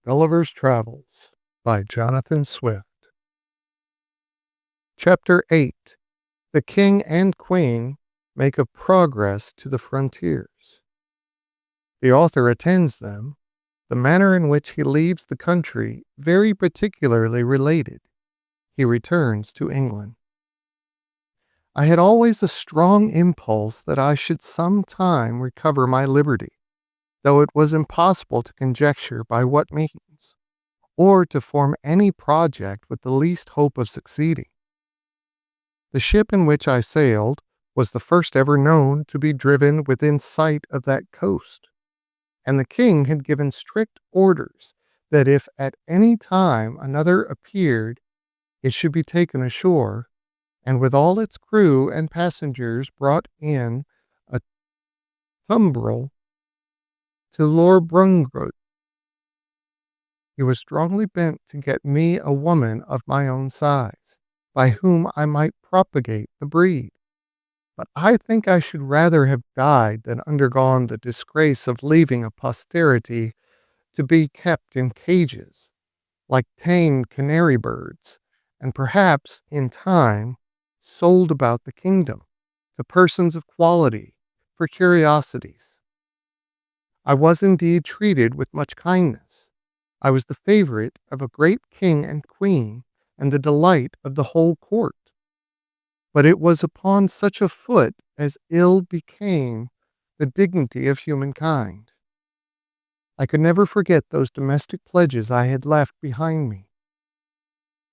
Gulliver's Travels by Johnathan Swift. Chapter 8. The King and Queen make a progress to the frontiers. The author attends them, the manner in which he leaves the country very particularly related. He returns to England. I had always a strong impulse that I should some time recover my liberty, though it was impossible to conjecture by what means, or to form any project with the least hope of succeeding. The ship in which I sailed was the first ever known to be driven within sight of that coast, and the king had given strict orders that if at any time another appeared, it should be taken ashore, and with all its crew and passengers brought in a tumbrel to Brobdingnag. He was strongly bent to get me a woman of my own size, by whom I might propagate the breed. But I think I should rather have died than undergone the disgrace of leaving a posterity to be kept in cages, like tamed canary birds, and perhaps, in time, sold about the kingdom to persons of quality for curiosities. I was indeed treated with much kindness. I was the favorite of a great king and queen, and the delight of the whole court. But it was upon such a foot as ill became the dignity of humankind. I could never forget those domestic pledges I had left behind me.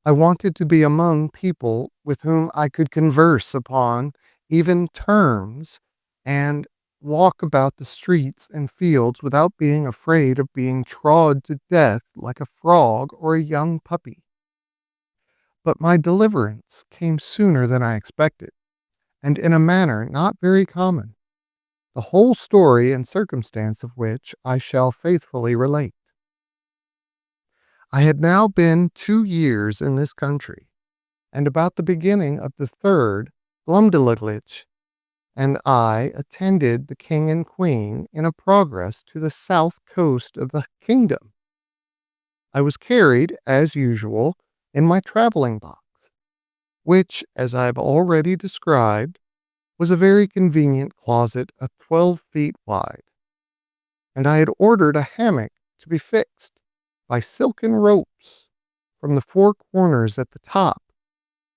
I wanted to be among people with whom I could converse upon even terms and walk about the streets and fields without being afraid of being trod to death like a frog or a young puppy. But my deliverance came sooner than I expected, and in a manner not very common, the whole story and circumstance of which I shall faithfully relate. I had now been 2 years in this country, and about the beginning of the third, Glumdalclitch and I attended the king and queen in a progress to the south coast of the kingdom. I was carried, as usual, in my traveling box, which, as I have already described, was a very convenient closet of 12 feet wide, and I had ordered a hammock to be fixed by silken ropes from the 4 corners at the top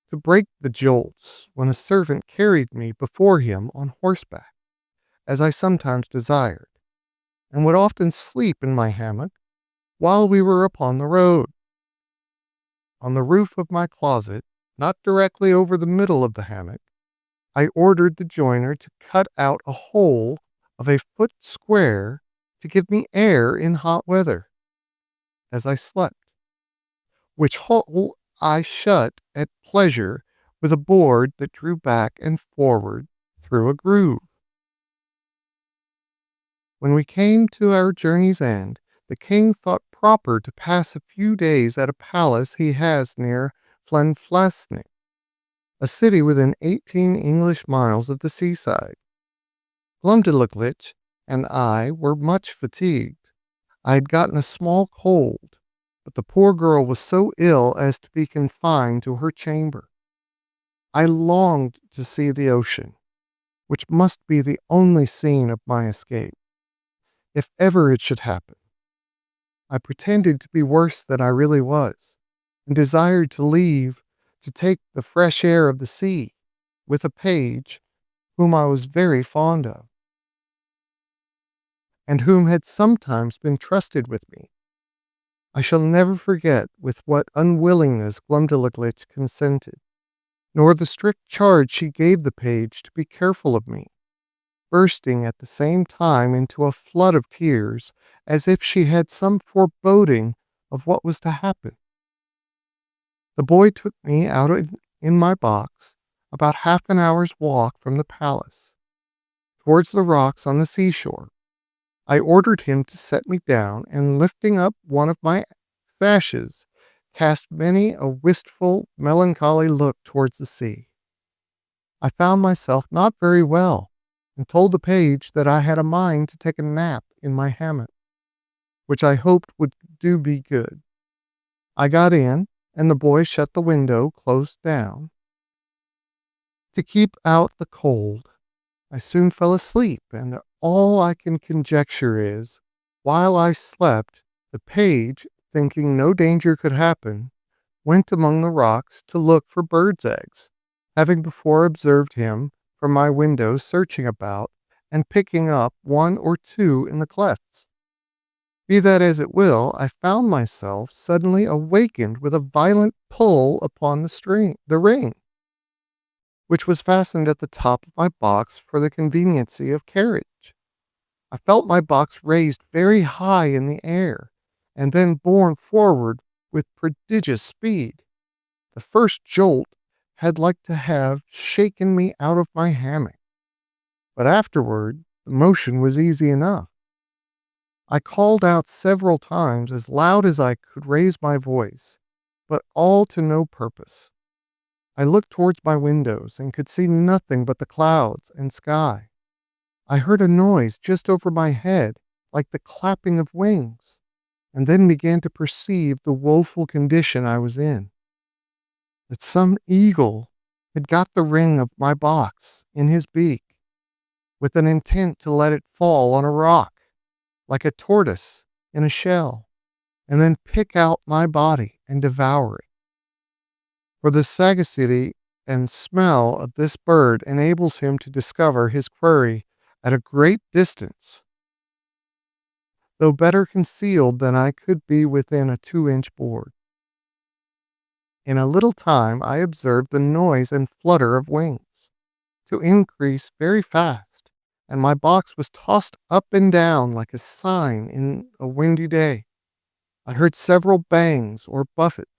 to break the jolts when a servant carried me before him on horseback, as I sometimes desired, and would often sleep in my hammock while we were upon the road. On the roof of my closet, not directly over the middle of the hammock, I ordered the joiner to cut out a hole of a foot square to give me air in hot weather, as I slept, which hole I shut at pleasure with a board that drew back and forward through a groove. When we came to our journey's end, the king thought proper to pass a few days at a palace he has near Glumdalclitch, a city within 18 English miles of the seaside. Glumdalclitch and I were much fatigued. I had gotten a small cold, but the poor girl was so ill as to be confined to her chamber. I longed to see the ocean, which must be the only scene of my escape, if ever it should happen. I pretended to be worse than I really was, and desired to leave to take the fresh air of the sea with a page whom I was very fond of, and whom had sometimes been trusted with me. I shall never forget with what unwillingness Glumdalclitch consented, nor the strict charge she gave the page to be careful of me, bursting at the same time into a flood of tears, as if she had some foreboding of what was to happen. The boy took me out in my box, about half an hour's walk from the palace, towards the rocks on the seashore. I ordered him to set me down, and lifting up one of my sashes, cast many a wistful, melancholy look towards the sea. I found myself not very well, and told the page that I had a mind to take a nap in my hammock. which I hoped would do me good. I got in, and the boy shut the window close down. To keep out the cold, I soon fell asleep, and all I can conjecture is, while I slept, the page, thinking no danger could happen, went among the rocks to look for birds' eggs, having before observed him from my window searching about and picking up one or two in the clefts. Be that as it will, I found myself suddenly awakened with a violent pull upon the ring, which was fastened at the top of my box for the conveniency of carriage. I felt my box raised very high in the air, and then borne forward with prodigious speed. The first jolt had like to have shaken me out of my hammock, but afterward the motion was easy enough. I called out several times as loud as I could raise my voice, but all to no purpose. I looked towards my windows and could see nothing but the clouds and sky. I heard a noise just over my head, like the clapping of wings, and then began to perceive the woeful condition I was in. That some eagle had got the ring of my box in his beak, with an intent to let it fall on a rock, like a tortoise in a shell, and then pick out my body and devour it. For the sagacity and smell of this bird enables him to discover his quarry at a great distance, though better concealed than I could be within a 2-inch board. In a little time I observed the noise and flutter of wings to increase very fast, and my box was tossed up and down like a sign in a windy day. I heard several bangs or buffets,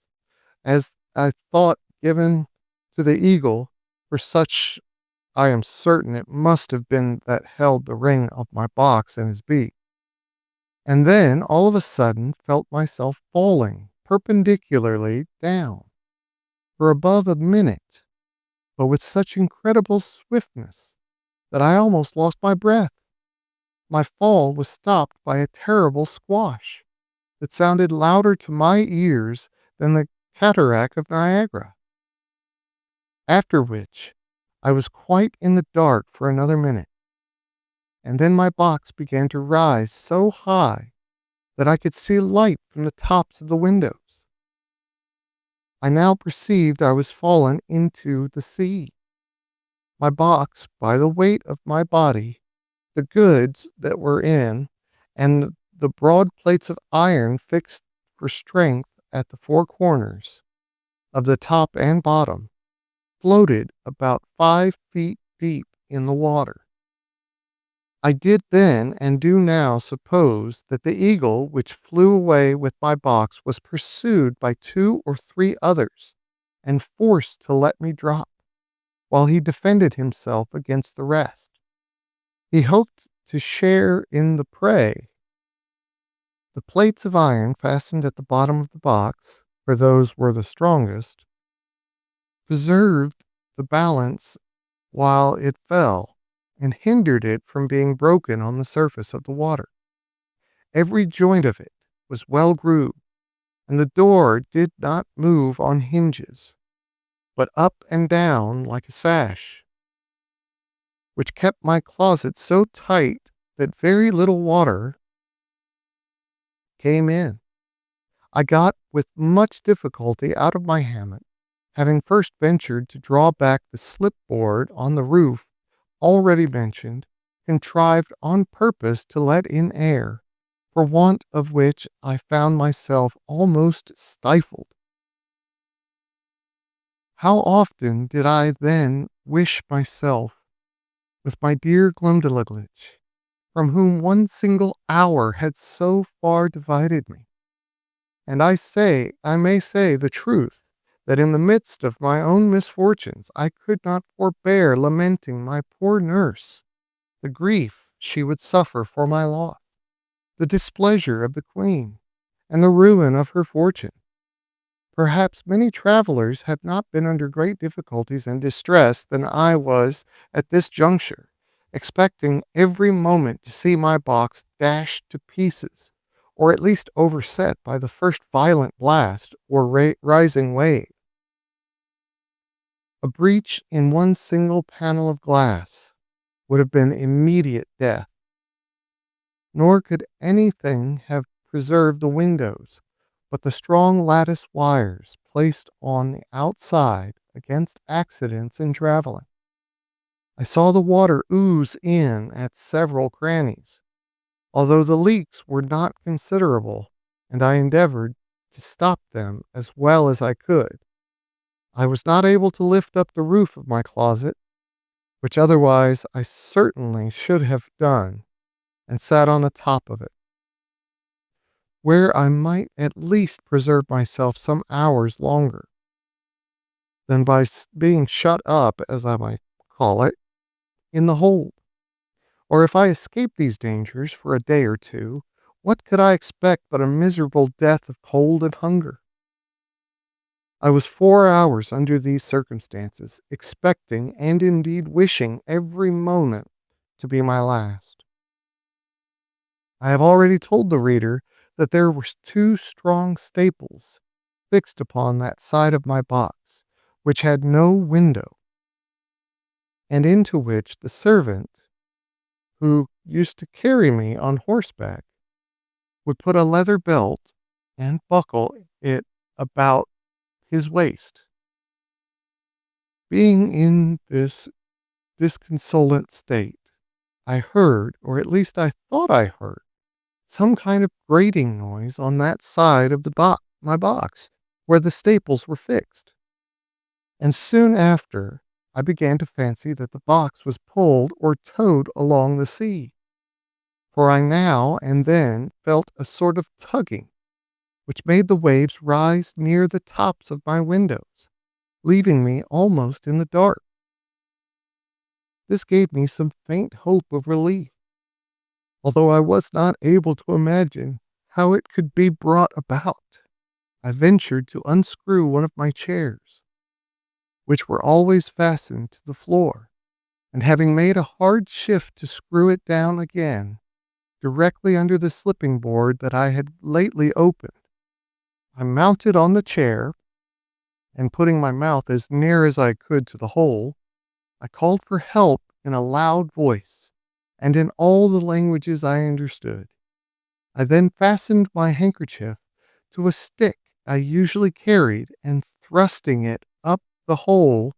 as I thought given to the eagle, for such I am certain it must have been that held the ring of my box in his beak. And then, all of a sudden, felt myself falling perpendicularly down for above a minute, but with such incredible swiftness that I almost lost my breath. My fall was stopped by a terrible squash that sounded louder to my ears than the cataract of Niagara. After which, I was quite in the dark for another minute, and then my box began to rise so high that I could see light from the tops of the windows. I now perceived I was fallen into the sea. My box, by the weight of my body, the goods that were in, and the broad plates of iron fixed for strength at the 4 corners of the top and bottom, floated about 5 feet deep in the water. I did then and do now suppose that the eagle which flew away with my box was pursued by 2 or 3 others and forced to let me drop, while he defended himself against the rest. He hoped to share in the prey. The plates of iron fastened at the bottom of the box, for those were the strongest, preserved the balance while it fell, and hindered it from being broken on the surface of the water. Every joint of it was well grooved, and the door did not move on hinges, but up and down like a sash, which kept my closet so tight that very little water came in. I got with much difficulty out of my hammock, having first ventured to draw back the slipboard on the roof already mentioned, contrived on purpose to let in air, for want of which I found myself almost stifled. How often did I then wish myself with my dear Glumdalclitch, from whom one single hour had so far divided me. And I may say the truth, that in the midst of my own misfortunes I could not forbear lamenting my poor nurse, the grief she would suffer for my loss, the displeasure of the Queen, and the ruin of her fortune. Perhaps many travelers have not been under great difficulties and distress than I was at this juncture, expecting every moment to see my box dashed to pieces, or at least overset by the first violent blast or rising wave. A breach in one single panel of glass would have been immediate death, nor could anything have preserved the windows but the strong lattice wires placed on the outside against accidents in traveling. I saw the water ooze in at several crannies, although the leaks were not considerable, and I endeavored to stop them as well as I could. I was not able to lift up the roof of my closet, which otherwise I certainly should have done, and sat on the top of it, where I might at least preserve myself some hours longer than by being shut up, as I might call it, in the hold. Or if I escaped these dangers for a day or two, what could I expect but a miserable death of cold and hunger? I was 4 hours under these circumstances, expecting and indeed wishing every moment to be my last. I have already told the reader that there were two strong staples fixed upon that side of my box, which had no window, and into which the servant, who used to carry me on horseback, would put a leather belt and buckle it about his waist. Being in this disconsolate state, I heard, or at least I thought I heard, some kind of grating noise on that side of my box where the staples were fixed. And soon after, I began to fancy that the box was pulled or towed along the sea, for I now and then felt a sort of tugging, which made the waves rise near the tops of my windows, leaving me almost in the dark. This gave me some faint hope of relief, although I was not able to imagine how it could be brought about. I ventured to unscrew one of my chairs, which were always fastened to the floor, and having made a hard shift to screw it down again, directly under the slipping board that I had lately opened, I mounted on the chair, and putting my mouth as near as I could to the hole, I called for help in a loud voice, and in all the languages I understood. I then fastened my handkerchief to a stick I usually carried, and thrusting it up the hole,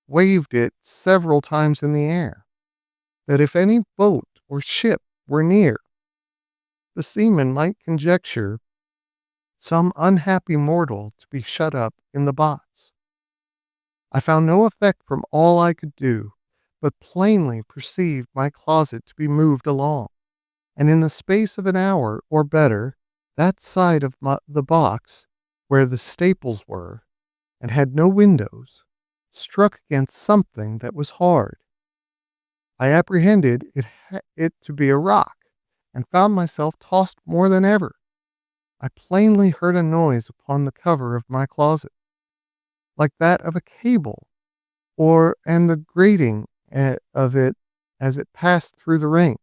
waved it several times in the air, that if any boat or ship were near, the seamen might conjecture some unhappy mortal to be shut up in the box. I found no effect from all I could do, but plainly perceived my closet to be moved along, and in the space of an hour, or better, that side of the box where the staples were, and had no windows, struck against something that was hard. I apprehended it to be a rock, and found myself tossed more than ever. I plainly heard a noise upon the cover of my closet, like that of a cable, and the grating of it as it passed through the ring.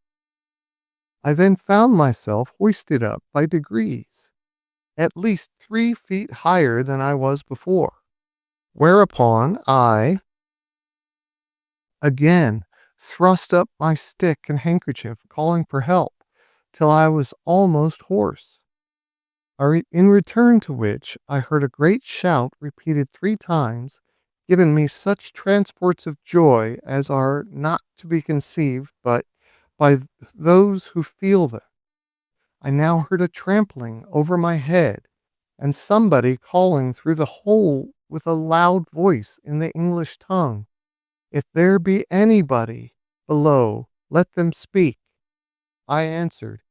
I then found myself hoisted up by degrees, at least 3 feet higher than I was before, whereupon I again thrust up my stick and handkerchief, calling for help, till I was almost hoarse. In return to which, I heard a great shout repeated 3 times, giving me such transports of joy as are not to be conceived but by those who feel them. I now heard a trampling over my head, and somebody calling through the hole with a loud voice in the English tongue, "If there be anybody below, let them speak." I answered,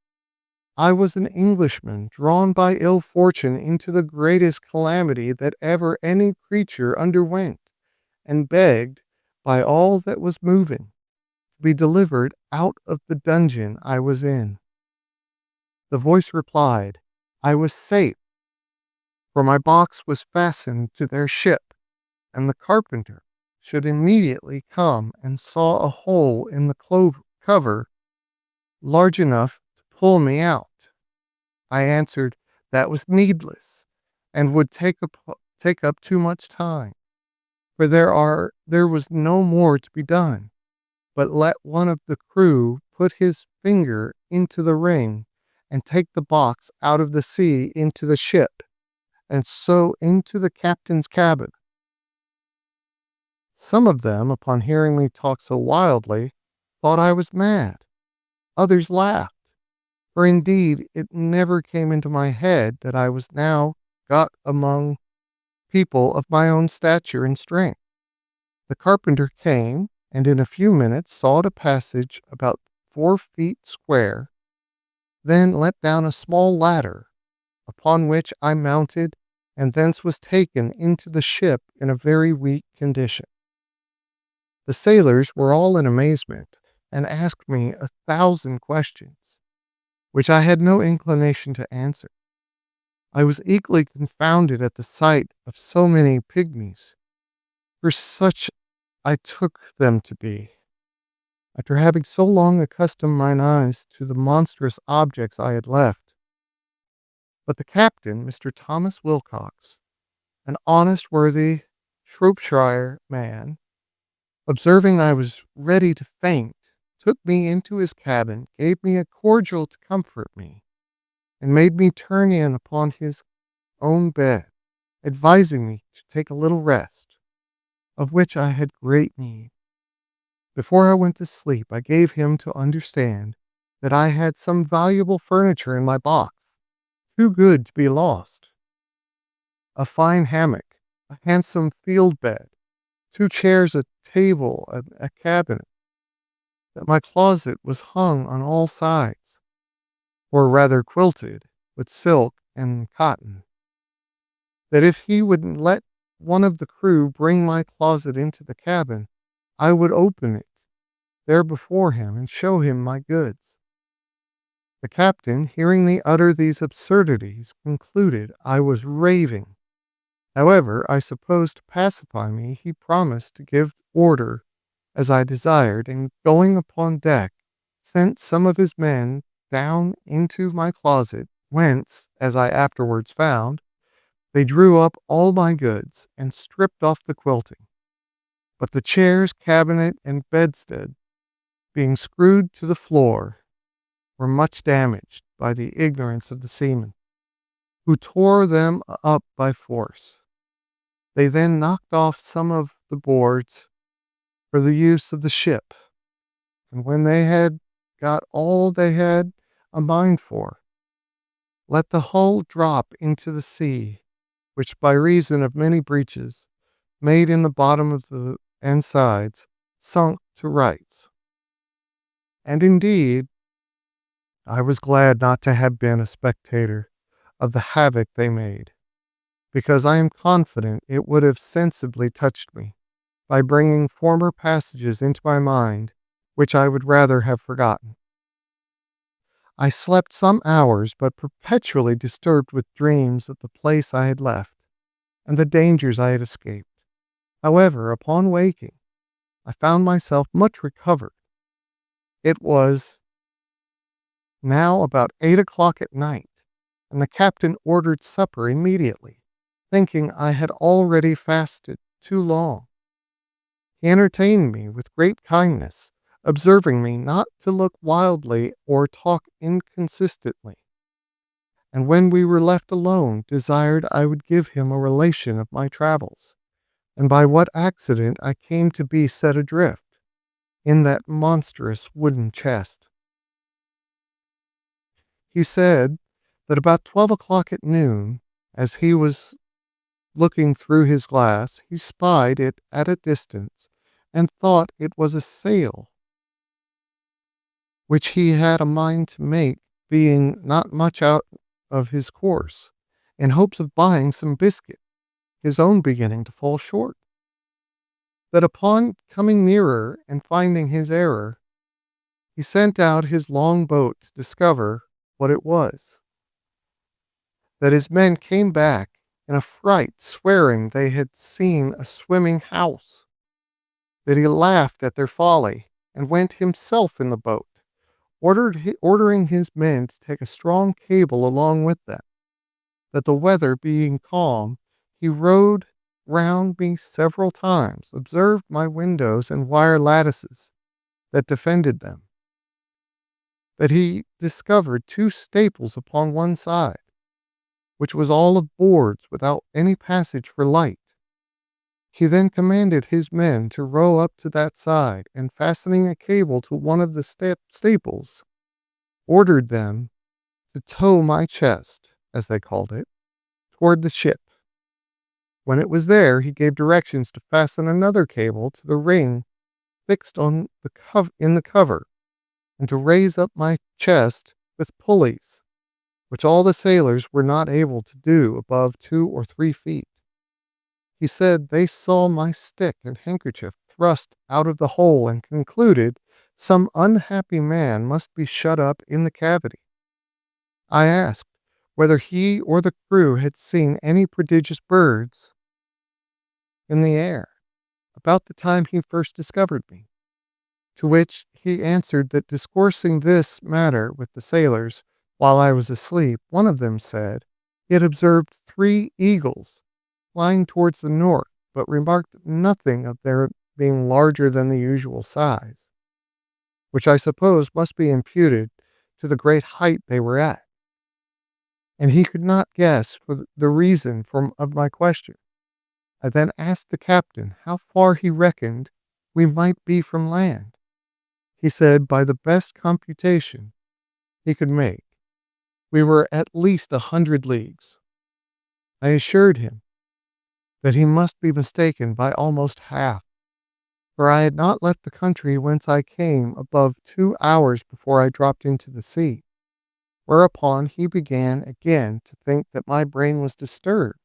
I was an Englishman drawn by ill fortune into the greatest calamity that ever any creature underwent, and begged, by all that was moving, to be delivered out of the dungeon I was in. The voice replied, I was safe, for my box was fastened to their ship, and the carpenter should immediately come and saw a hole in the cover large enough to pull me out. I answered that was needless, and would take up too much time, for there was no more to be done, but let one of the crew put his finger into the ring, and take the box out of the sea into the ship, and so into the captain's cabin. Some of them, upon hearing me talk so wildly, thought I was mad. Others laughed, for indeed it never came into my head that I was now got among people of my own stature and strength. The carpenter came, and in a few minutes sawed a passage about 4 feet square, then let down a small ladder, upon which I mounted, and thence was taken into the ship in a very weak condition. The sailors were all in amazement, and asked me 1,000 questions, which I had no inclination to answer. I was equally confounded at the sight of so many pygmies, for such I took them to be, after having so long accustomed mine eyes to the monstrous objects I had left. But the captain, Mr. Thomas Wilcox, an honest, worthy Shropshire man, observing I was ready to faint, took me into his cabin, gave me a cordial to comfort me, and made me turn in upon his own bed, advising me to take a little rest, of which I had great need. Before I went to sleep, I gave him to understand that I had some valuable furniture in my box, too good to be lost. A fine hammock, a handsome field bed, 2 chairs, a table, a cabinet, that my closet was hung on all sides, or rather quilted, with silk and cotton, that if he would let one of the crew bring my closet into the cabin, I would open it there before him and show him my goods. The captain, hearing me utter these absurdities, concluded I was raving. However, I suppose to pacify me, he promised to give order as I desired, and going upon deck, sent some of his men down into my closet, whence, as I afterwards found, they drew up all my goods and stripped off the quilting. But the chairs, cabinet, and bedstead, being screwed to the floor, were much damaged by the ignorance of the seamen, who tore them up by force. They then knocked off some of the boards for the use of the ship, and when they had got all they had a mind for, let the hull drop into the sea, which by reason of many breaches made in the bottom of the and sides, sunk to rights. And indeed, I was glad not to have been a spectator of the havoc they made, because I am confident it would have sensibly touched me, by bringing former passages into my mind, which I would rather have forgotten. I slept some hours, but perpetually disturbed with dreams of the place I had left, and the dangers I had escaped. However, upon waking, I found myself much recovered. It was now about 8 o'clock at night, and the captain ordered supper immediately, thinking I had already fasted too long. He entertained me with great kindness, observing me not to look wildly or talk inconsistently, and when we were left alone, desired I would give him a relation of my travels, and by what accident I came to be set adrift in that monstrous wooden chest. He said that about 12 o'clock at noon, as he was looking through his glass, he spied it at a distance, and thought it was a sail, which he had a mind to make, being not much out of his course, in hopes of buying some biscuit, his own beginning to fall short. That upon coming nearer and finding his error, he sent out his long boat to discover what it was. That his men came back in a fright, swearing they had seen a swimming house. That he laughed at their folly, and went himself in the boat, ordering his men to take a strong cable along with them, that the weather being calm, he rowed round me several times, observed my windows and wire lattices that defended them, that he discovered 2 staples upon one side, which was all of boards without any passage for light. He then commanded his men to row up to that side, and fastening a cable to one of the staples, ordered them to tow my chest, as they called it, toward the ship. When it was there, he gave directions to fasten another cable to the ring fixed on in the cover, and to raise up my chest with pulleys, which all the sailors were not able to do above 2 or 3 feet. He said they saw my stick and handkerchief thrust out of the hole, and concluded some unhappy man must be shut up in the cavity. I asked whether he or the crew had seen any prodigious birds in the air about the time he first discovered me, to which he answered that, discoursing this matter with the sailors while I was asleep, one of them said he had observed 3 eagles flying towards the north, but remarked nothing of their being larger than the usual size, which I suppose must be imputed to the great height they were at. And he could not guess for the reason of my question. I then asked the captain how far he reckoned we might be from land. He said, by the best computation he could make, we were at least 100 leagues. I assured him that he must be mistaken by almost half, for I had not left the country whence I came above 2 hours before I dropped into the sea, whereupon he began again to think that my brain was disturbed,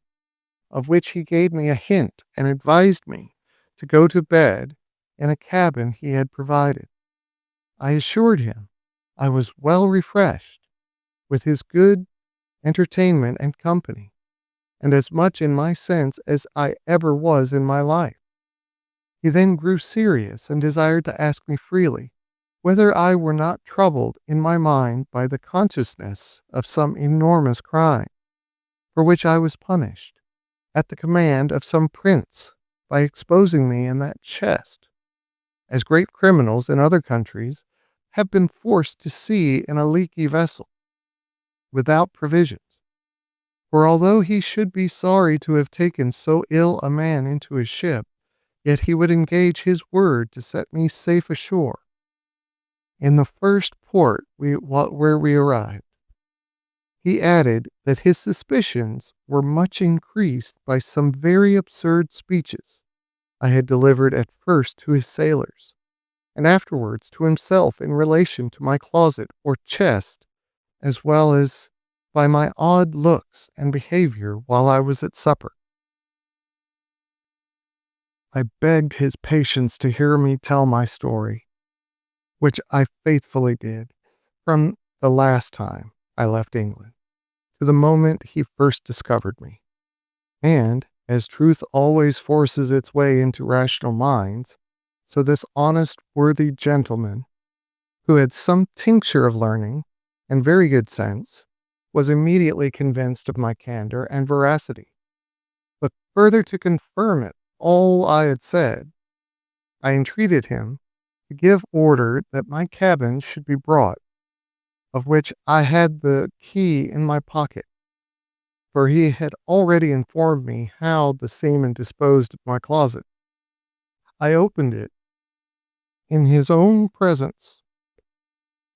of which he gave me a hint and advised me to go to bed in a cabin he had provided. I assured him I was well refreshed with his good entertainment and company, and as much in my sense as I ever was in my life. He then grew serious, and desired to ask me freely whether I were not troubled in my mind by the consciousness of some enormous crime, for which I was punished, at the command of some prince, by exposing me in that chest, as great criminals in other countries have been forced to sea in a leaky vessel, without provisions. For although he should be sorry to have taken so ill a man into his ship, yet he would engage his word to set me safe ashore in the first port where we arrived. He added that his suspicions were much increased by some very absurd speeches I had delivered at first to his sailors, and afterwards to himself in relation to my closet or chest, as well as by my odd looks and behavior while I was at supper. I begged his patience to hear me tell my story, which I faithfully did, from the last time I left England to the moment he first discovered me. And, as truth always forces its way into rational minds, so this honest, worthy gentleman, who had some tincture of learning and very good sense, was immediately convinced of my candor and veracity. But further to confirm it, all I had said, I entreated him to give order that my cabin should be brought, of which I had the key in my pocket, for he had already informed me how the seaman disposed of my closet. I opened it in his own presence,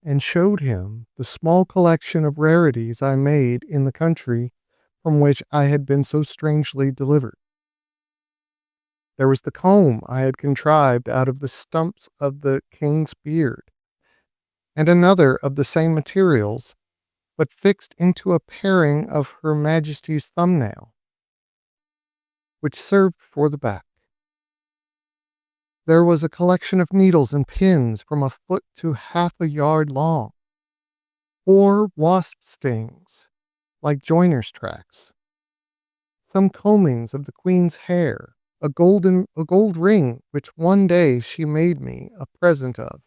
and showed him the small collection of rarities I made in the country from which I had been so strangely delivered. There was the comb I had contrived out of the stumps of the king's beard, and another of the same materials, but fixed into a paring of Her Majesty's thumbnail, which served for the back. There was a collection of needles and pins from a foot to half a yard long, 4 wasp stings, like joiner's tracks, some combings of the queen's hair, a gold ring which one day she made me a present of,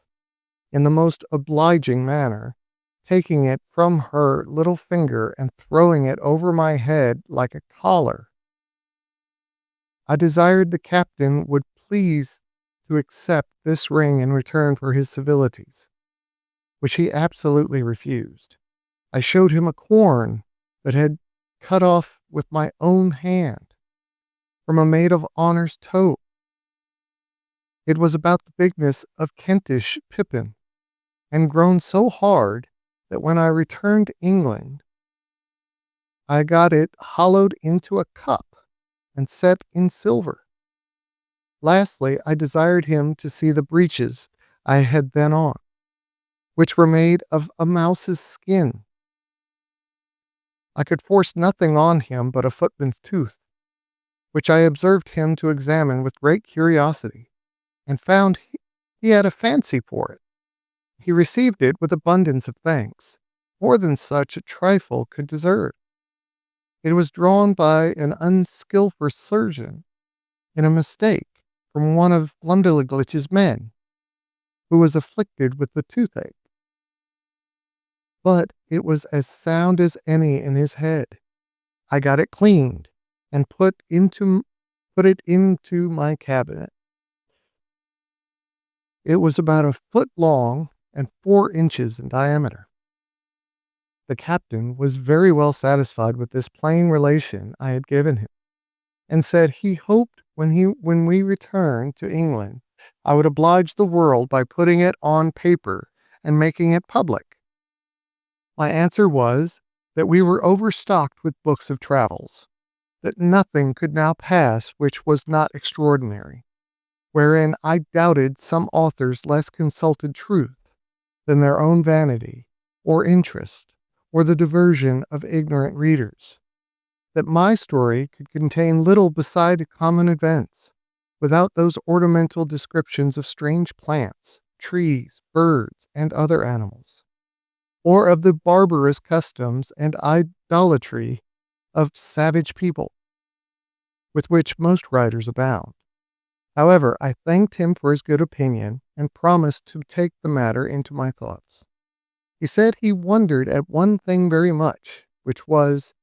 in the most obliging manner, taking it from her little finger and throwing it over my head like a collar. I desired the captain would please to accept this ring in return for his civilities, which he absolutely refused. I showed him a corn that had cut off with my own hand from a maid of honor's toe. It was about the bigness of Kentish pippin, and grown so hard that when I returned to England, I got it hollowed into a cup and set in silver. Lastly, I desired him to see the breeches I had then on, which were made of a mouse's skin. I could force nothing on him but a footman's tooth, which I observed him to examine with great curiosity, and found he had a fancy for it. He received it with abundance of thanks, more than such a trifle could deserve. It was drawn by an unskilful surgeon in a mistake from one of Glumdalclitch's men, who was afflicted with the toothache. But it was as sound as any in his head. I got it cleaned and put it into my cabinet. It was about a foot long and 4 inches in diameter. The captain was very well satisfied with this plain relation I had given him, and said he hoped when we returned to England, I would oblige the world by putting it on paper and making it public. My answer was that we were overstocked with books of travels, that nothing could now pass which was not extraordinary, wherein I doubted some authors less consulted truth than their own vanity, or interest, or the diversion of ignorant readers, that my story could contain little beside common events, without those ornamental descriptions of strange plants, trees, birds, and other animals, or of the barbarous customs and idolatry of savage people, with which most writers abound. However, I thanked him for his good opinion, and promised to take the matter into my thoughts. He said he wondered at one thing very much, which was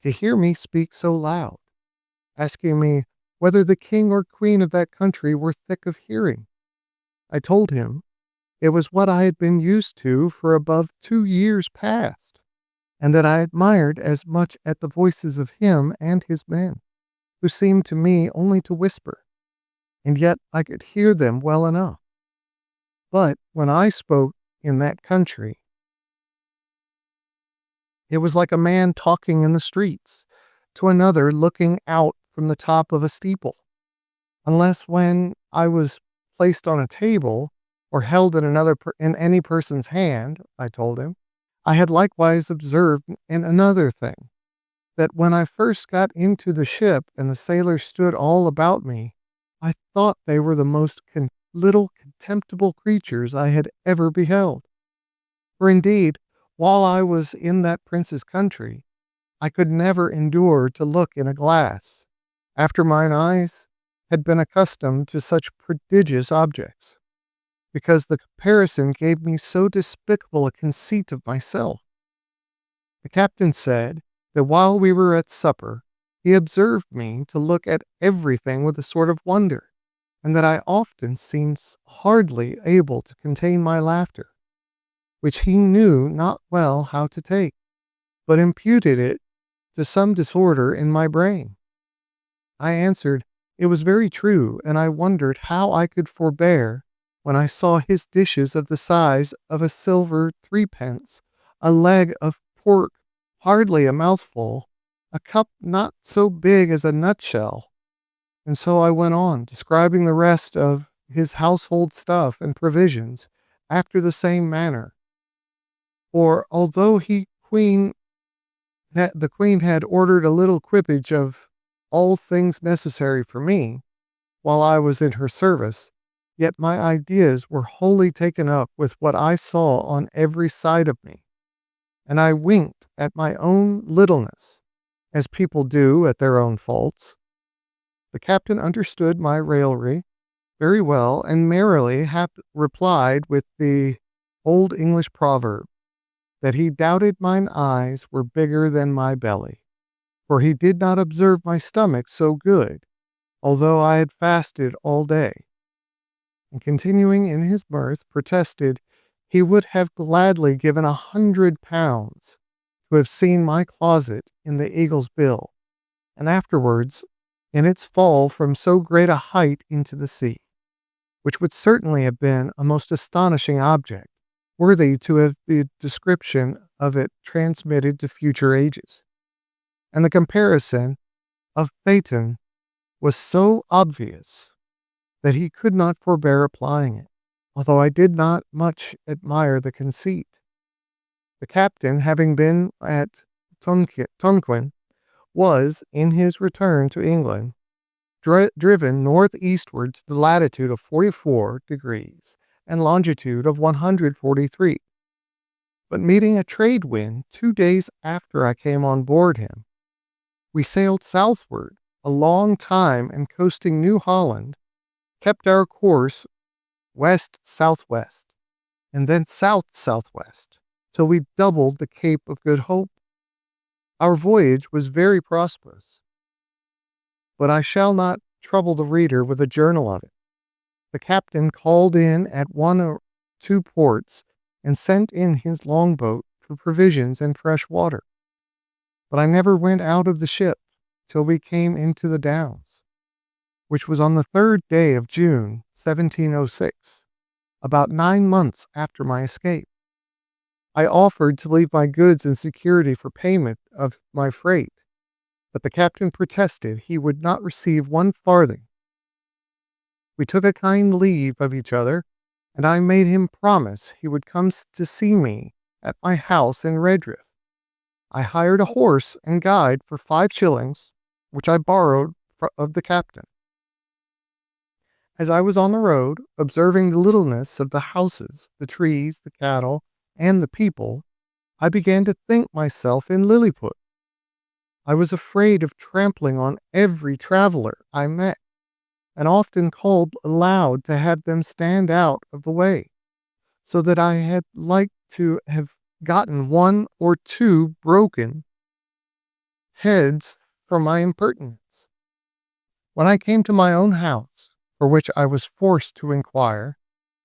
to hear me speak so loud, asking me whether the king or queen of that country were thick of hearing. I told him it was what I had been used to for above 2 years past, and that I admired as much at the voices of him and his men, who seemed to me only to whisper, and yet I could hear them well enough. But when I spoke in that country, it was like a man talking in the streets to another looking out from the top of a steeple, unless when I was placed on a table or held in any person's hand, I told him. I had likewise observed in another thing, that when I first got into the ship and the sailors stood all about me, I thought they were the most little contemptible creatures I had ever beheld. For indeed, while I was in that prince's country, I could never endure to look in a glass, after mine eyes had been accustomed to such prodigious objects, because the comparison gave me so despicable a conceit of myself. The captain said that while we were at supper, he observed me to look at everything with a sort of wonder, and that I often seemed hardly able to contain my laughter, which he knew not well how to take, but imputed it to some disorder in my brain. I answered, it was very true, and I wondered how I could forbear when I saw his dishes of the size of a silver 3d, a leg of pork hardly a mouthful, a cup not so big as a nutshell. And so I went on, describing the rest of his household stuff and provisions after the same manner. For although the queen had ordered a little equipage of all things necessary for me, while I was in her service, yet my ideas were wholly taken up with what I saw on every side of me, and I winked at my own littleness, as people do at their own faults. The captain understood my raillery very well, and merrily replied with the old English proverb, that he doubted mine eyes were bigger than my belly, for he did not observe my stomach so good, although I had fasted all day. And continuing in his mirth, protested he would have gladly given £100 to have seen my closet in the eagle's bill, and afterwards in its fall from so great a height into the sea, which would certainly have been a most astonishing object, worthy to have the description of it transmitted to future ages. And the comparison of Phaeton was so obvious that he could not forbear applying it, although I did not much admire the conceit. The captain, having been at Tonquin, was, in his return to England, driven northeastward to the latitude of 44 degrees and longitude of 143. But meeting a trade wind 2 days after I came on board him, we sailed southward a long time, and coasting New Holland, kept our course west-southwest, and then south-southwest, till we doubled the Cape of Good Hope. Our voyage was very prosperous, but I shall not trouble the reader with a journal of it. The captain called in at 1 or 2 ports, and sent in his longboat for provisions and fresh water. But I never went out of the ship till we came into the Downs, which was on the 3rd day of June, 1706, about 9 months after my escape. I offered to leave my goods in security for payment of my freight, but the captain protested he would not receive 1 farthing. We took a kind leave of each other, and I made him promise he would come to see me at my house in Redriff. I hired a horse and guide for 5 shillings, which I borrowed of the captain. As I was on the road, observing the littleness of the houses, the trees, the cattle, and the people, I began to think myself in Lilliput. I was afraid of trampling on every traveler I met, and often called aloud to have them stand out of the way, so that I had like to have gotten 1 or 2 broken heads for my impertinence. When I came to my own house, for which I was forced to inquire,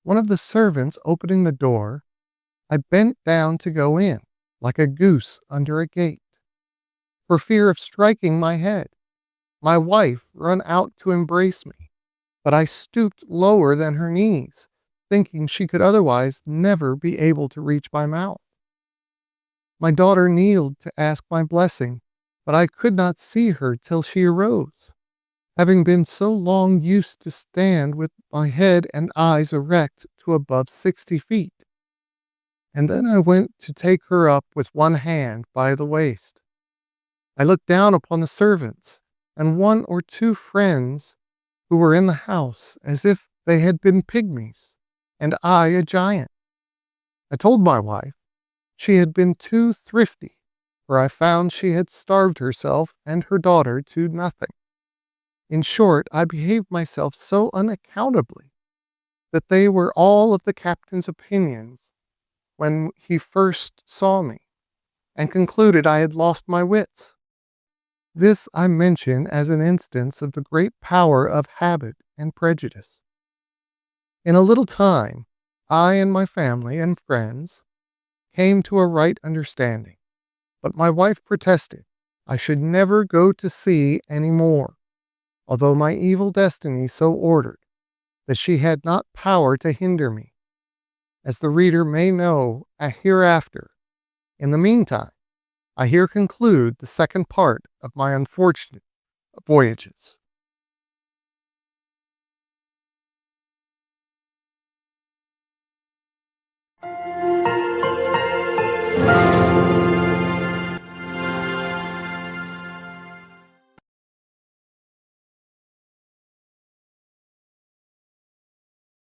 one of the servants opening the door, I bent down to go in, like a goose under a gate, for fear of striking my head. My wife ran out to embrace me, but I stooped lower than her knees, thinking she could otherwise never be able to reach my mouth. My daughter kneeled to ask my blessing, but I could not see her till she arose, having been so long used to stand with my head and eyes erect to above 60 feet. And then I went to take her up with 1 hand by the waist. I looked down upon the servants and 1 or 2 friends who were in the house, as if they had been pygmies, and I a giant. I told my wife she had been too thrifty, for I found she had starved herself and her daughter to nothing. In short, I behaved myself so unaccountably that they were all of the captain's opinions when he first saw me, and concluded I had lost my wits. This I mention as an instance of the great power of habit and prejudice. In a little time, I and my family and friends came to a right understanding, but my wife protested I should never go to sea any more, although my evil destiny so ordered that she had not power to hinder me, as the reader may know hereafter. In the meantime, I here conclude the second part of my unfortunate voyages.